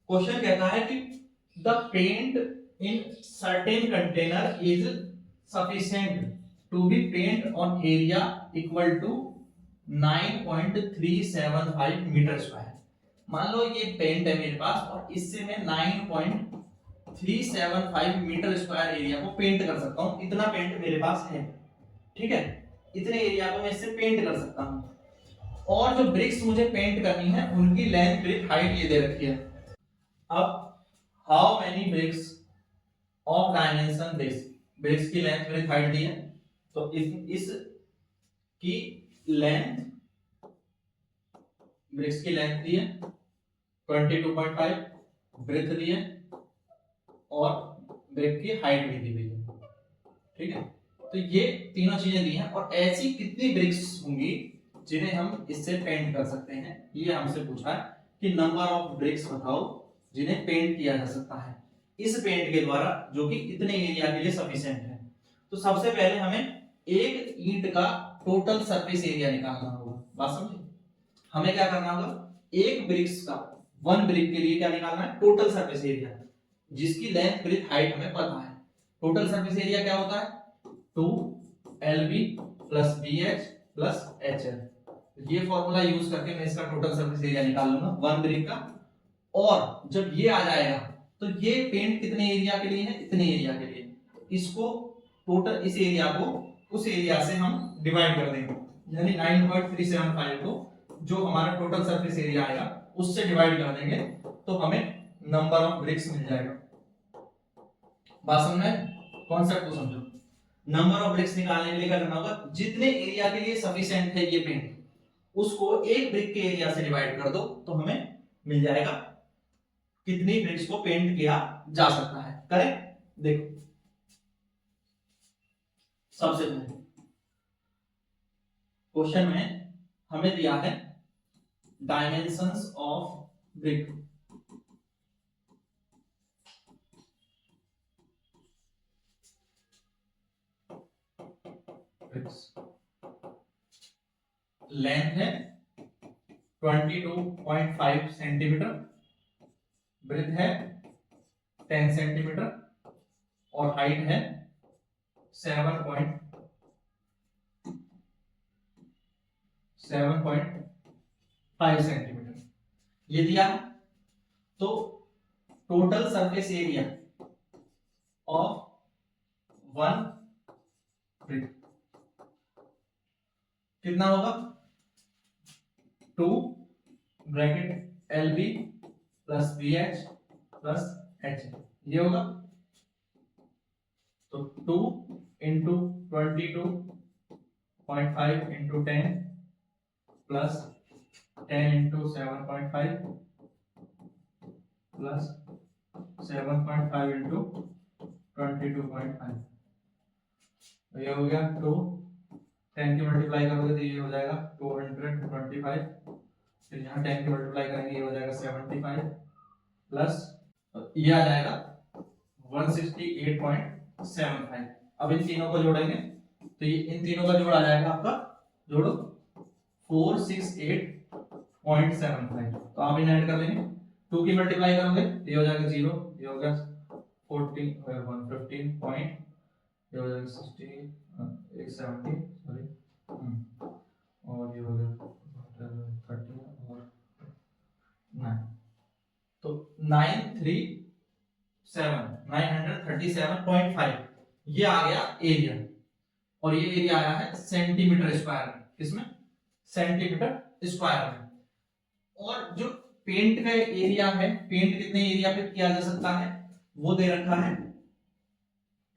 Question कहता है कि the paint in certain container is sufficient to be paint on area equal to 9.375 metre square. मान लो ये पेंट है मेरे पास और इससे मैं 9.375 मीटर स्क्वायर एरिया को पेंट कर सकता हूं। इतना पेंट मेरे पास है, ठीक है, इतने एरिया को मैं इससे पेंट कर सकता हूं। और जो ब्रिक्स मुझे पेंट करनी है उनकी लेंथ ब्रिक हाइट ये दे रखी है। अब how many bricks of dimension this, bricks की लेंथ ब्रिक हाइट दी है, तो इस की लेंथ, ब्रिक्स की लेंथ दी है 22.5, ब्रेथ दी है और ब्रिक की हाइट भी दी हुई है, ठीक है। तो ये तीनों चीजें दी हैं और ऐसी कितनी ब्रिक्स होंगी जिन्हें हम इससे पेंट कर सकते हैं, ये हमसे पूछा है कि नंबर ऑफ ब्रिक्स बताओ जिन्हें पेंट किया जा सकता है इस पेंट के द्वारा, जो कि इतने एरिया के लिए सफिशिएंट है। तो सबसे पहले हमें एक ईंट का टोटल सरफेस एरिया निकालना होगा। बात समझे? हमें क्या करना होगा, एक ब्रिक्स का, वन ब्रिक के लिए क्या निकालना है, टोटल सरफेस एरिया, जिसकी लेंथ ब्रेथ हाइट हमें पता है। टोटल सरफेस एरिया क्या होता है, 2LB plus BH plus HL। ये फॉर्मूला यूज करके मैं इसका टोटल सरफेस एरिया निकाल लूंगा वन ब्रिक का। और जब ये आ जाएगा तो ये पेंट कितने एरिया के लिए है, इतने एरिया के लिए। इसको टोटल, इस एरिया को उस एरिया से हम डिवाइड कर देंगे, यानी 9.375 को जो हमारा टोटल सरफेस एरिया आएगा उससे डिवाइड कर देंगे तो हमें नंबर ऑफ ब्रिक्स मिल जाएगा। बात समझ में? कॉन्सेप्ट को समझो। नंबर ऑफ ब्रिक्स निकालने के लिए क्या करना होगा, जितने एरिया के लिए सफिशिएंट है ये पेंट, उसको एक ब्रिक के एरिया से डिवाइड कर दो तो हमें मिल जाएगा कितनी ब्रिक्स को पेंट किया जा सकता है। करें, देखो सबसे पहले क्वेश्चन में हमें दिया है डायमेंशंस ऑफ ब्रिक। लेंथ है 22.5 सेंटीमीटर, ब्रेथ है 10 सेंटीमीटर और हाइट है 7.5 सेंटीमीटर। ये दिया है। तो total surface area of one brick कितना होगा, 2 bracket LB plus BH plus H, ये होगा। तो 2 into 22.5 into 10 plus 10 into 7.5 plus 7.5 into 22.5, तो ये हो गया 2। 10 की मल्टीप्लाई करोगे तो ये हो जाएगा 225, फिर यहाँ 10 की मल्टीप्लाई करेंगे ये हो जाएगा 75 प्लस ये आ जाएगा 168.75। अब इन तीनों को जोड़ेंगे तो ये इन तीनों का जोड़ आ जाएगा आपका, जोड़ो 468.75। तो आप इन्हें ऐड कर लेंगे, 2 की मल्टीप्लाई करोगे तो ये हो जाएगा 0, ये हो गया 14 और 115 पॉइंट, ये हो जाएगा 60 170 सॉरी, और ये हो गया 30 और 9, तो 937.5 ये आ गया एरिया। और ये एरिया आया है सेंटीमीटर स्क्वायर में, किसमें, सेंटीमीटर स्क्वायर में। और जो पेंट का एरिया है, पेंट कितने एरिया पे किया जा सकता है वो दे रखा है,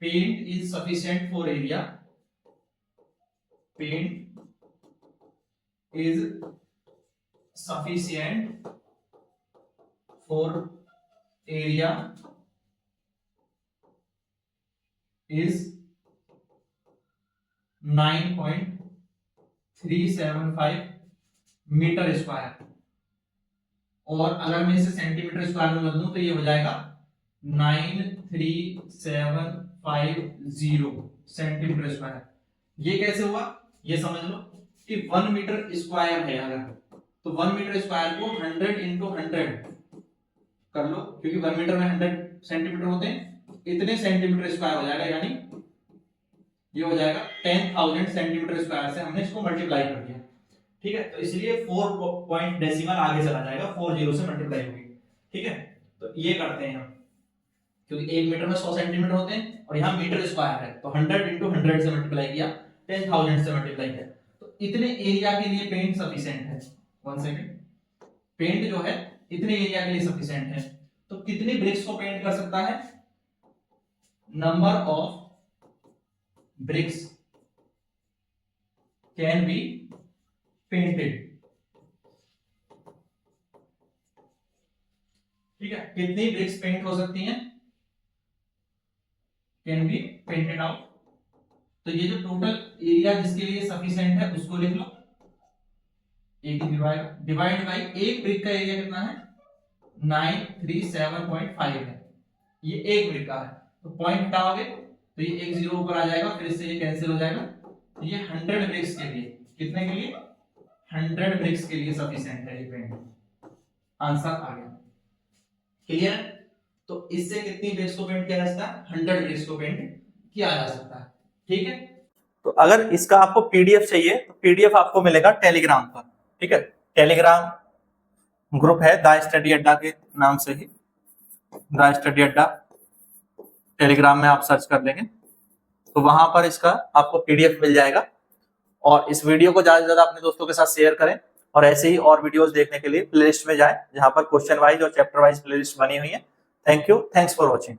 paint is sufficient for area, paint is sufficient for area is 9.375 metre square. और अगर मैं इसे सेंटीमीटर स्क्वायर में बदलूं तो ये हो जाएगा 93750 सेंटीमीटर स्क्वायर। ये कैसे हुआ ये समझ लो कि 1 मीटर स्क्वायर है अगर, तो 1 मीटर स्क्वायर को 100 इंटू 100 कर लो, क्योंकि 1 मीटर में 100 सेंटीमीटर होते हैं, इतने सेंटीमीटर स्क्वायर हो जाएगा, यानी ये हो जाएगा 10,000 सेंटीमीटर स्क्वायर से हमने इसको मल्टीप्लाई कर दिया। ठीक है, तो इसलिए 4 पॉइंट डेसिमल आगे चला जाएगा, 40 से मल्टीप्लाई होगी। ठीक है, तो ये करते हैं हम, क्योंकि 1 मीटर में 100 सेंटीमीटर होते हैं और यहाँ मीटर स्क्वायर है, तो 100 × 100 से मल्टीप्लाई किया, 10,000 से मल्टीप्लाई किया, तो इतने एरिया के लिए पेंट सफिशिएंट है। 1 सेकंड, पेंट जो है इतने एरिया के लिए सफिशिएंट है। तो कितनी ब्रिक्स को पेंट कर सकता है? Number of BRICS can be painted. ठीक है, कितनी ब्रिक्स पेंट हो सकती हैं? Can be painted out. तो ये जो टोटल एरिया जिसके लिए सफिशिएंट है उसको लिख लो, 80 डिवाइड बाई एक ब्रिक का एरिया कितना है? 937.5 है, ये एक ब्रिक का है। तो पॉइंट हटाओगे तो ये एक 0 ऊपर आ जाएगा, फिर इससे ये कैंसिल हो जाएगा। तो ये 100 ब्रिक्स के लिए, कितने के लिए? 100 ब्रिक्स के लिए सफिशिएंट है ये पेंट। आंसर आ गया। क्लियर? तो इससे कितनी ब्रिक्स को पेंट किया जा सकता है? 100 ब्रिक्स को पेंट किया जा सकता है। ठीक है, तो अगर इसका आपको पीडीएफ चाहिए तो पीडीएफ आपको मिलेगा टेलीग्राम पर। ठीक है, टेलीग्राम ग्रुप है द स्टडी अड्डा के नाम से ही, द स्टडी अड्डा टेलीग्राम में आप सर्च कर लेंगे तो वहां पर इसका आपको पीडीएफ मिल जाएगा। और इस वीडियो को ज्यादा से ज्यादा अपने दोस्तों के साथ शेयर करें, और ऐसे ही और वीडियोस देखने के लिए प्लेलिस्ट में जाएं, जहां पर क्वेश्चन वाइज और चैप्टर वाइज प्लेलिस्ट बनी हुई है। Thank you, thanks for watching.